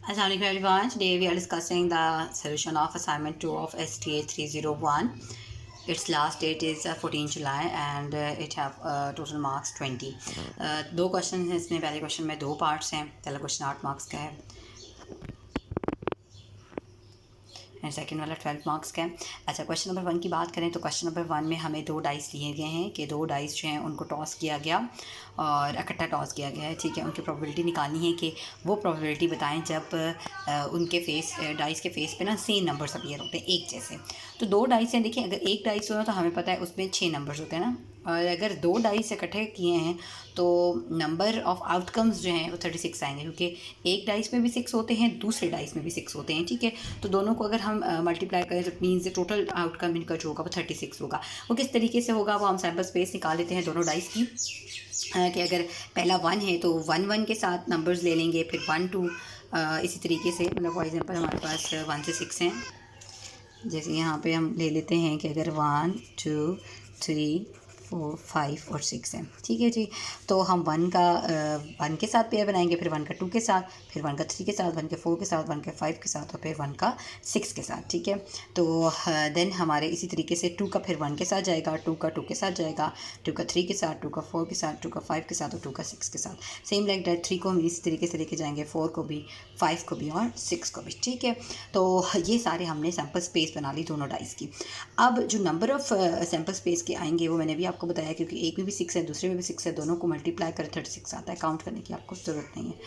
Assalamu alaikum everyone. Today we are discussing the solution of assignment 2 of STA 301. Its last date is 14 July and it have total marks 20. दो question हैं इसमें. पहले question में दो parts हैं. पहला question 8 marks का है एंड सेकंड वाला 12 मार्क्स का है. अच्छा, क्वेश्चन नंबर 1 की बात करें तो क्वेश्चन नंबर 1 में हमें दो डाइस लिए गए हैं कि दो डाइस जो हैं उनको टॉस किया गया और इकट्ठा टॉस किया गया है. ठीक है, उनकी प्रोबेबिलिटी निकालनी है कि वो प्रोबेबिलिटी बताएं जब उनके फेस डाइस के फेस पे ना सेम नंबर्स अपीयर होते हैं एक जैसे. तो दो डाइस हैं. देखिए, अगर एक डाइस हो तो हमें पता है उसमें 6 नंबर्स होते हैं ना, और अगर दो डाइस इकट्ठे किए हैं तो नंबर ऑफ़ आउटकम्स जो हैं वो 36 आएंगे, क्योंकि एक डाइस में भी 6 होते हैं, दूसरे डाइस में भी 6 होते हैं. ठीक है, तो दोनों को अगर हम मल्टीप्लाई करें तो मीन्स टोटल आउटकम इनका जो होगा वो 36 होगा. वो किस तरीके से होगा वो हम सैम्पल स्पेस निकाल लेते हैं दोनों डाइस की. कि अगर पहला 1 है तो 1 के साथ नंबर्स ले लेंगे, फिर 1 2 इसी तरीके से, मतलब फॉर एग्जांपल हमारे पास 1 से 6 हैं. जैसे यहाँ पे हम ले लेते हैं कि अगर 1 2 3 4 5 और 6 है. ठीक है जी, तो हम 1 के साथ पेयर बनाएंगे, फिर 1 का 2 के साथ, फिर 1 का 3 के साथ, 1 के 4 के साथ, 1 के 5 के साथ और फिर 1 का 6 के साथ. ठीक है, तो देन हमारे इसी तरीके से 2 का फिर 1 के साथ जाएगा, 2 का 2 के साथ जाएगा, 2 का 3 के साथ, 2 का 4 के साथ, 2 का 5 के साथ और 2 का 6 के साथ. सेम लाइक दैट 3 को हम इसी तरीके से लेके जाएंगे, 4 को भी, 5 को भी और 6 को भी. ठीक है, तो ये सारे हमने सैम्पल स्पेस बना ली दोनों डाइस की. अब जो नंबर ऑफ़ सैम्पल स्पेस के आएंगे वो मैंने भी आपको बताया, क्योंकि एक में भी 6 है, दूसरे में भी 6 है, दोनों को मल्टीप्लाई कर 36 आता है. काउंट करने की आपको ज़रूरत नहीं है.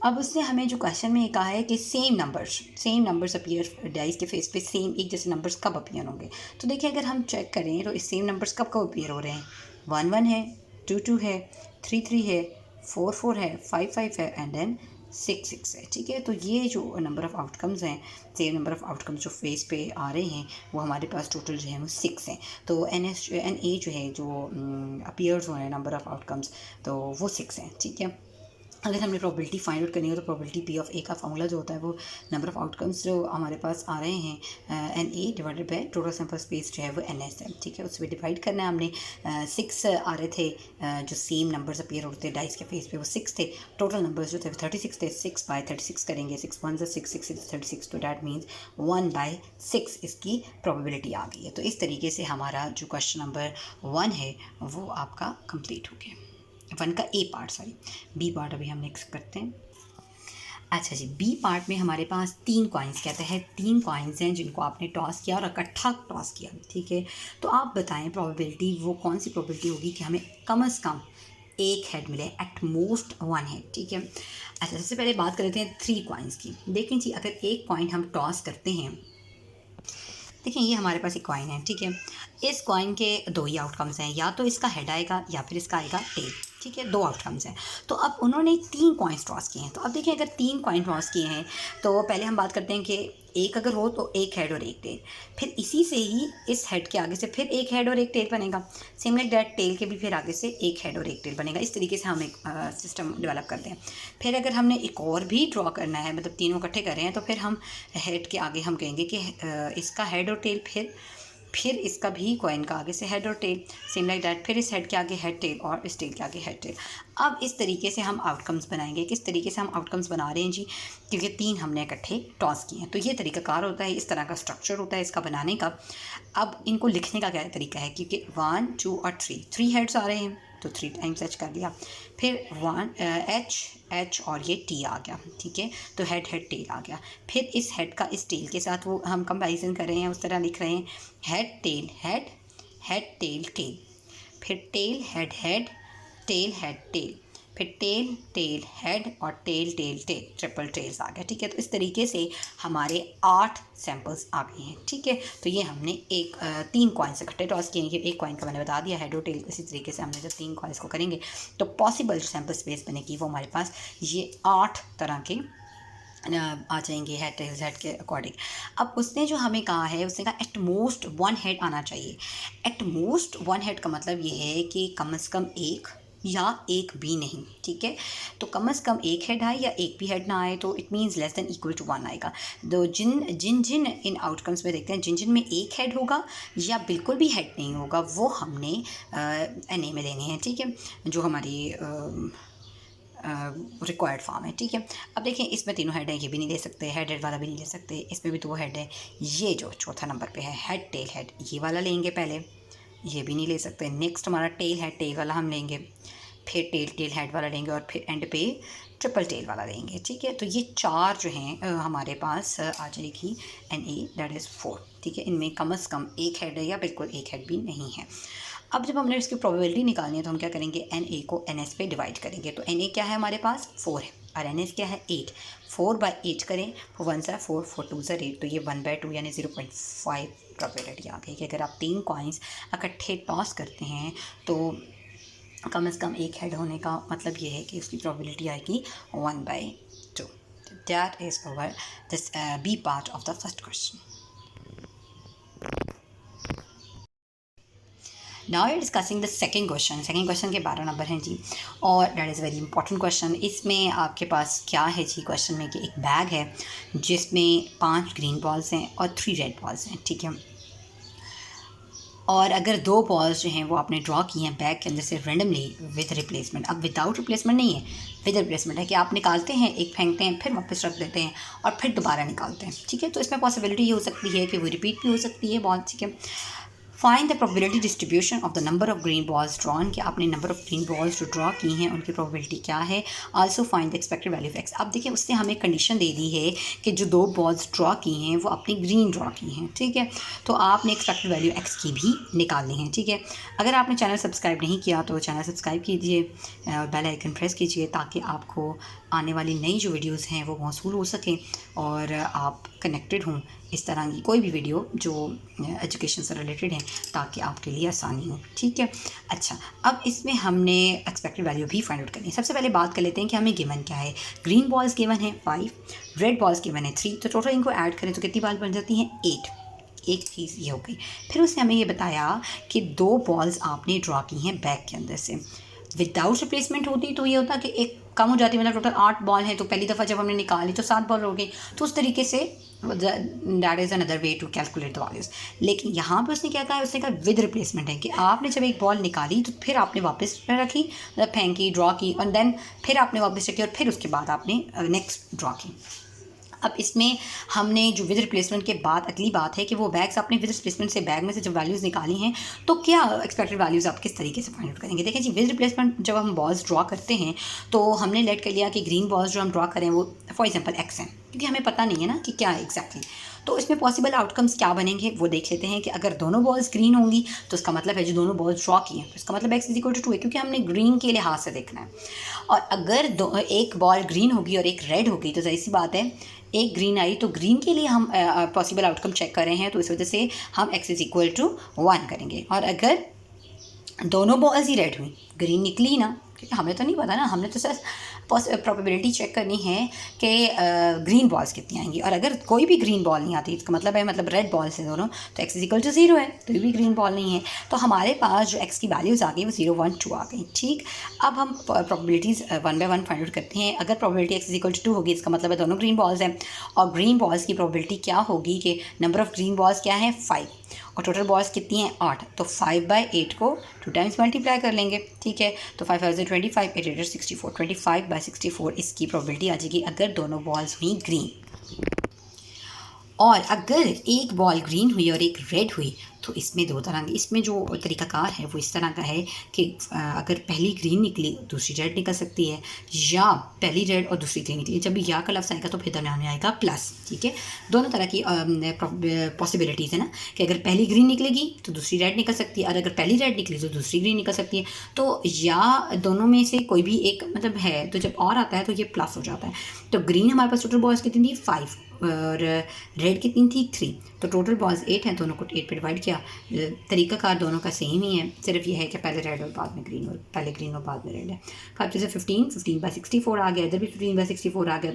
अब उसने हमें जो क्वेश्चन में ये कहा है कि सेम नंबर्स अपीयर डाइस के फेस पे, सेम एक जैसे नंबर्स कब अपीयर होंगे. तो देखिए, अगर हम चेक करें तो इस सेम नंबर्स कब कब अपीयर हो रहे हैं. 1 1 है, 2 2 है, 3 3 है, 4 4 है, 5 5 है एंड देन 6 6 है. ठीक है, तो ये जो नंबर ऑफ़ आउटकम्स हैं, सेम नंबर ऑफ़ आउटकम्स जो फेस पे आ रहे हैं वो हमारे पास टोटल जो है वो 6 हैं. तो NA जो है जो अपीयर्स हो रहे हैं नंबर ऑफ़ आउटकम्स, तो वो 6 हैं. ठीक है, अगर हमने प्रोबेबिलिटी फाइंड आउट करनी हो तो प्रोबेबिलिटी P ऑफ A का फार्मूला जो होता है वो नंबर ऑफ़ आउटकम्स जो हमारे पास आ रहे हैं NA divided by total sample space जो है वो NS है. ठीक है, उसमें डिवाइड करना है हमने. 6 आ रहे थे जो सेम नंबर्स अपीयर होते हैं डाइस के फेस पे, वो 6 थे. टोटल नंबर्स जो थे 36 थे. 6 बाय 36 करेंगे, 6 1 से 6 6 is 36, तो डैट मीन्स 1/6 इसकी प्रोबेबिलिटी आ गई है. तो इस तरीके से हमारा जो क्वेश्चन नंबर 1 है वो आपका कंप्लीट हो गया. 1 का A part, sorry B part अभी हम नेक्स्ट करते हैं. अच्छा जी, B पार्ट में हमारे पास 3 कॉइन्स कहते हैं, 3 कॉइन्स हैं जिनको आपने टॉस किया और इकट्ठा टॉस किया. ठीक है, तो आप बताएं प्रोबेबिलिटी वो कौन सी प्रोबेबिलिटी होगी कि हमें कम से कम एक हेड मिले, एट मोस्ट 1 हेड. ठीक है, अच्छा सबसे पहले बात कर लेते हैं 3 कॉइन्स की. देखें जी, अगर एक कॉइन हम टॉस करते हैं, देखें ये हमारे पास एक कॉइन है. ठीक है, इस कॉइन के दो ही आउटकम्स हैं, या तो इसका हेड आएगा या फिर इसका आएगा टेल. ठीक है, दो आउटकम्स हैं. तो अब उन्होंने 3 कॉइन्स टॉस किए हैं. तो अब देखिए, अगर 3 कॉइन टॉस किए हैं तो पहले हम बात करते हैं कि एक अगर हो तो एक हेड और एक टेल, फिर इसी से ही इस हेड के आगे से फिर एक हेड और एक टेल बनेगा. सेम लाइक दैट टेल के भी फिर आगे से एक हेड और एक टेल बनेगा. इस तरीके से हम एक सिस्टम डेवलप करते हैं. फिर अगर हमने एक और भी ड्रॉ करना है, मतलब तीनों इकट्ठे कर रहे हैं, तो फिर हम हेड के आगे हम कहेंगे कि इसका हेड और टेल, फिर इसका भी कॉइन का आगे से हेड और टेल, सेम लाइक दैट, फिर इस हेड के आगे हेड टेल और इस टेल के आगे हेड टेल. अब इस तरीके से हम आउटकम्स बनाएंगे. किस तरीके से हम आउटकम्स बना रहे हैं जी, क्योंकि 3 हमने इकट्ठे टॉस किए हैं. तो ये तरीकाकार होता है, इस तरह का स्ट्रक्चर होता है इसका बनाने का. अब इनको लिखने का क्या तरीका है, क्योंकि 1 2 और 3 हेड्स आ रहे हैं तो 3 टाइम्स H कर दिया, फिर 1 H और ये T आ गया. ठीक है, तो हेड हेड टेल आ गया. फिर इस हेड का इस टेल के साथ वो हम कंपैरिजन कर रहे हैं, उस तरह लिख रहे हैं head tail head, head tail tail, फिर tail head head, tail head tail, फिर टेल टेल हेड और tail tail tail, triple tails आ गया. ठीक है, तो इस तरीके से हमारे 8 सैम्पल्स आ गए हैं. ठीक है, तो ये हमने 3 कॉइन्स इकट्ठे टॉस किए हैं. ये एक कॉइन का मैंने बता दिया, हेड और टेल. इसी तरीके से हमने जब 3 कॉइन्स को करेंगे तो पॉसिबल जो सैम्पल स्पेस बनेगी वो हमारे पास ये 8 तरह के आ जाएंगे हेड टेल्स हेड के अकॉर्डिंग. अब उसने जो हमें कहा है, उसने कहा एट मोस्ट 1 हेड आना चाहिए. एट मोस्ट 1 हेड का मतलब ये है कि कम से कम एक या एक भी नहीं. ठीक है, तो कम से कम एक हेड आए या एक भी हेड ना आए तो it means less than equal to 1 आएगा. तो जिन इन आउटकम्स में देखते हैं, जिन में एक हेड होगा या बिल्कुल भी हेड नहीं होगा, वो हमने NA में लेने हैं. ठीक है, जो हमारी रिक्वायर्ड फॉर्म है, ठीक है। अब देखें इसमें तीनों हेड है, ये भी नहीं ले सकते, हेड वाला भी नहीं ले सकते, इसमें भी 2 हेड है। ये जो चौथा नंबर पे है हेड टेल हेड, ये वाला लेंगे पहले, ये भी नहीं ले सकते। नेक्स्ट हमारा टेल हेड, टेल वाला हम लेंगे, फिर टेल टेल हेड वाला लेंगे और फिर एंड पे ट्रिपल टेल वाला लेंगे, ठीक है। तो ये 4 जो हैं हमारे पास आ जाएगी NA, दैट इज़ 4, ठीक है। इनमें कम से कम एक हेड है या बिल्कुल एक हेड भी नहीं है। अब जब हमने इसकी प्रोबेबिलिटी निकालनी है तो हम क्या करेंगे, NA को NS पे डिवाइड करेंगे। तो NA क्या है हमारे पास 4 है और NS क्या है 8। 4/8 करें, 4 1 सा 4, 4 2 सा 8, तो ये 1/2 यानी 0.5 प्रोबेबिलिटी आ गई कि अगर आप 3 कॉइन्स इकट्ठे टॉस करते हैं तो कम से कम एक हेड होने का मतलब ये है कि उसकी प्रोबेबिलिटी आएगी 1/2। That is over this B part of the first question. Now we discussing the second question. Second question के 12 नंबर हैं जी, और that is very important question. इसमें आपके पास क्या है जी, क्वेश्चन में कि एक बैग है जिसमें 5 ग्रीन बॉल्स हैं और 3 रेड बॉल्स हैं, ठीक है। और अगर 2 बॉल्स जो हैं वो आपने ड्रॉ की हैं बैग के अंदर से रेंडमली विद रिप्लेसमेंट। अब विदाउट रिप्लेसमेंट नहीं है, विद रिप्लेसमेंट है कि आप निकालते हैं, एक फेंकते हैं, फिर वापस रख देते हैं और फिर दोबारा निकालते हैं, ठीक है। तो इसमें पॉसिबिलिटी ये हो सकती है कि वो रिपीट भी हो सकती है बॉल, ठीक है। Find the probability distribution of the number of green balls drawn, कि आपने नंबर ऑफ ग्रीन बॉल्स जो ड्रॉ की हैं उनकी प्रोबेबिलिटी क्या है। Also find the expected value of x. अब देखिए उसने हमें कंडीशन दे दी है कि जो 2 बॉल्स ड्रॉ की हैं वो अपनी ग्रीन ड्रॉ की हैं, ठीक है। तो आपने एक्सपेक्टेड वैल्यू एक्स की भी निकालनी है, ठीक है। अगर आपने चैनल सब्सक्राइब नहीं किया तो चैनल सब्सक्राइब कीजिए और बेल आइकन प्रेस कीजिए ताकि आपको आने वाली नई जो वीडियोज़ हैं वो मौसूल हो सकें और आप कनेक्टेड हों इस तरह की कोई भी वीडियो जो एजुकेशन से रिलेटेड है, ताकि आपके लिए आसानी हो, ठीक है। अच्छा, अब इसमें हमने एक्सपेक्टेड वैल्यू भी फाइंड आउट करनी है। सबसे पहले बात कर लेते हैं कि हमें गिवन क्या है। ग्रीन बॉल्स गिवन है 5, रेड बॉल्स गिवन है 3, तो टोटल इनको ऐड करें तो कितनी बॉल बन जाती हैं 8। एक चीज़ ये हो गई। फिर उसने हमें ये बताया कि 2 बॉल्स आपने ड्रॉ की हैं बैग के अंदर से। विदाउट रिप्लेसमेंट होती तो ये होता कि एक कम हो जाती, मतलब टोटल 8 बॉल है तो पहली दफ़ा जब हमने निकाली तो 7 बॉल हो गई। तो उस तरीके से that is another way to calculate the values. लेकिन यहाँ पे उसने क्या कहा है, उसने कहा विद रिप्लेसमेंट है कि आपने जब एक बॉल निकाली तो फिर आपने वापस रखी, मतलब फेंकी, ड्रॉ की और देन फिर आपने वापस रखी और फिर उसके बाद आपने नेक्स्ट ड्रॉ की। अब इसमें हमने जो विद रिप्लेसमेंट के बाद अगली बात है कि वो बैग्स आपने विद रिप्लेसमेंट से बैग में से जब वैल्यूज़ निकाली हैं तो क्या एक्सपेक्टेड वैल्यूज़ आप किस तरीके से फाइंड आउट करेंगे। देखिए जी, विद रिप्लेसमेंट जब हम बॉल्स ड्रॉ करते हैं तो हमने लेट कर लिया कि ग्रीन बॉल्स जो हम ड्रॉ करें वो फॉर एग्जांपल एक्स हैं, क्योंकि हमें पता नहीं है ना कि क्या है एग्जैक्टली। तो इसमें पॉसिबल आउटकम्स क्या बनेंगे वो देख लेते हैं कि अगर दोनों बॉल्स ग्रीन होंगी तो उसका मतलब है जो दोनों बॉल्स ड्रॉ की हैं तो इसका मतलब एक्स इज इक्वल टू 2 है, क्योंकि हमने ग्रीन के लिहाज से देखना है। और अगर एक बॉल ग्रीन होगी और एक रेड होगी तो जाहिर सी बात है एक ग्रीन आई तो ग्रीन के लिए हम पॉसिबल आउटकम चेक कर रहे हैं तो इस वजह से हम एक्स इज इक्वल टू 1 करेंगे। और अगर दोनों बॉल्स ही रेड हुई, ग्रीन निकली ही ना, क्योंकि हमें तो नहीं पता ना, हमने तो सिर्फ प्रोबेबिलिटी चेक करनी है कि ग्रीन बॉल्स कितनी आएंगी। और अगर कोई भी ग्रीन बॉल नहीं आती, इसका मतलब है मतलब रेड बॉल्स हैं दोनों, तो एक्स इज इक्वल टू 0 है, तो ये भी ग्रीन बॉल नहीं है। तो हमारे पास जो एक्स की वैल्यूज़ आ गई वो 0 1 2 आ गई, ठीक। अब हम प्रोबेबिलिटीज़ 1 बाय 1 फाइंड आउट करते हैं। अगर probability X is equal to 2 होगी, इसका मतलब है दोनों ग्रीन बॉल्स हैं। और ग्रीन बॉल्स की प्रोबेबिलिटी क्या होगी कि नंबर ऑफ़ ग्रीन बॉल्स क्या है 5 और टोटल बॉल्स कितनी हैं 8, तो 5/8 को 2 टाइम्स मल्टीप्लाई कर लेंगे, ठीक है। तो 5 5 25, 8 8 64, 25/64 इसकी प्रोबेबिलिटी आ जाएगी अगर दोनों बॉल्स हुई ग्रीन। और अगर एक बॉल ग्रीन हुई और एक रेड हुई तो इसमें 2 तरह की, इसमें जो तरीकाकार है वो इस तरह का है कि अगर पहली ग्रीन निकली दूसरी रेड निकल सकती है, या पहली रेड और दूसरी ग्रीन निकली, जब भी या का लफ्ज़ आएगा तो फिर दरम्यान में आएगा प्लस, ठीक है। दोनों तरह की पॉसिबिलिटीज़ है ना कि अगर पहली ग्रीन निकलेगी तो दूसरी रेड निकल सकती है और अगर पहली रेड निकली तो दूसरी ग्रीन निकल सकती है। तो या दोनों में से कोई भी एक मतलब है, तो जब और आता है तो ये प्लस हो जाता है। तो ग्रीन हमारे पास टोटल बॉल्स कितनी थी 5 और रेड कितनी थी 3, तो टोटल बॉल्स 8 हैं, दोनों को 8 पे डिवाइड किया। तरीकाकार दोनों का सेम ही है, सिर्फ ये है कि पहले रेड और बाद में ग्रीन, और पहले ग्रीन और बाद में रेड है। 5 से 15/64 आ गया, इधर भी 15/64 आ गया।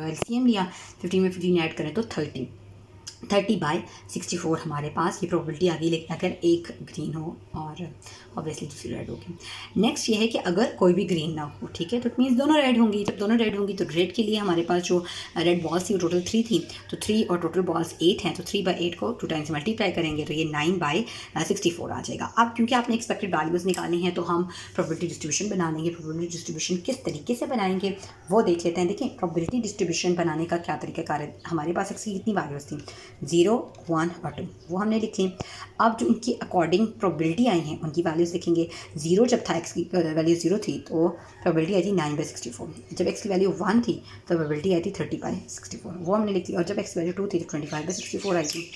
एलसीएम लिया, 15 में 15 ऐड करें तो 30। 30/64 हमारे पास ये प्रोबेबिलिटी आ गई, लेकिन अगर एक ग्रीन हो और ऑब्वियसली दूसरी रेड होगी। नेक्स्ट ये है कि अगर कोई भी ग्रीन ना हो, ठीक है, तो इट मीन्स दोनों रेड होंगी। जब दोनों रेड होंगी तो रेड के लिए हमारे पास जो रेड बॉल्स थी वो टोटल 3 थी, तो 3 और टोटल बॉल्स 8 हैं, तो 3/8 को 2 टाइम्स मल्टीप्लाई करेंगे तो ये 9/64 आ जाएगा। अब क्योंकि आपने एक्सपेक्टेड वैल्यूज़ निकाली हैं तो हम प्रोबेबिलिटी डिस्ट्रीब्यूशन बना लेंगे। प्रोबेबिलिटी डिस्ट्रीब्यूशन किस तरीके से बनाएंगे वो देख लेते हैं। देखिए, प्रोबेबिलिटी डिस्ट्रीब्यूशन बनाने का क्या तरीकाकार है। हमारे पास एक्स की कितनी वैल्यूज़ थी, 0, 1 और 2, वो हमने लिख ली। अब जो इनकी अकॉर्डिंग प्रोबेबिलिटी आई हैं उनकी वैल्यूज़ लिखेंगे। 0 जब था, एक्स की वैल्यू 0 थी तो प्रोबेबिलिटी आई थी 9/64। जब एक्स की वैल्यू 1 थी तो प्रोबेबिलिटी आई थी 30/64, वो हमने लिख ली। और जब एक्स की वैल्यू 2 थी तो 25/64 आई थी,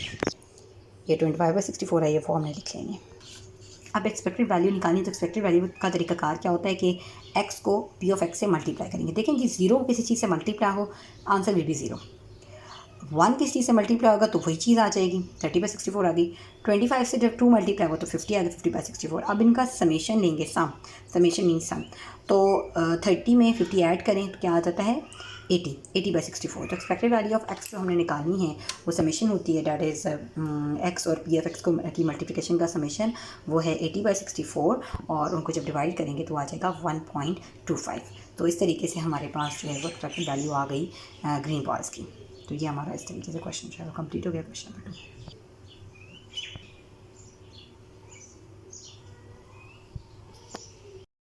ये 25/64 आई है, वो हमने लिख लेंगे। अब एक्सपेक्टेड वैल्यू निकालनी, तो एक्सपेक्टेड वैल्यू का तरीकाकार क्या होता है कि एक्स को पी ऑफ एक्स से मल्टीप्लाई करेंगे। देखें कि 0 किसी चीज़ से मल्टीप्लाई हो, आंसर विल बी 0। 1 किस चीज़ से मल्टीप्लाई होगा तो वही चीज़ आ जाएगी, 30/64 आ गई। 25 से जब 2 मल्टीप्लाई होगा तो 50 आ गया, 50/64। अब इनका समेशन लेंगे, समेशन मीन सम। तो 30 में 50 ऐड करें तो क्या आ जाता है, 80/64। तो एक्सपेक्टेड वैल्यू ऑफ एक्स जो हमने निकालनी है वो समेशन होती है, डैट इज़ एक्स और पी ऑफ एक्स को की मल्टीप्लिकेशन का समेशन वो है 80/64, और उनको जब डिवाइड करेंगे तो आ जाएगा 1.25। तो इस तरीके से हमारे पास जो है वो एक्सपेक्टेड वैल्यू आ गई ग्रीन बॉल्स की। तो ये हमारा इस तरीके से क्वेश्चन जो है वो कंप्लीट हो गया, क्वेश्चन नंबर 2।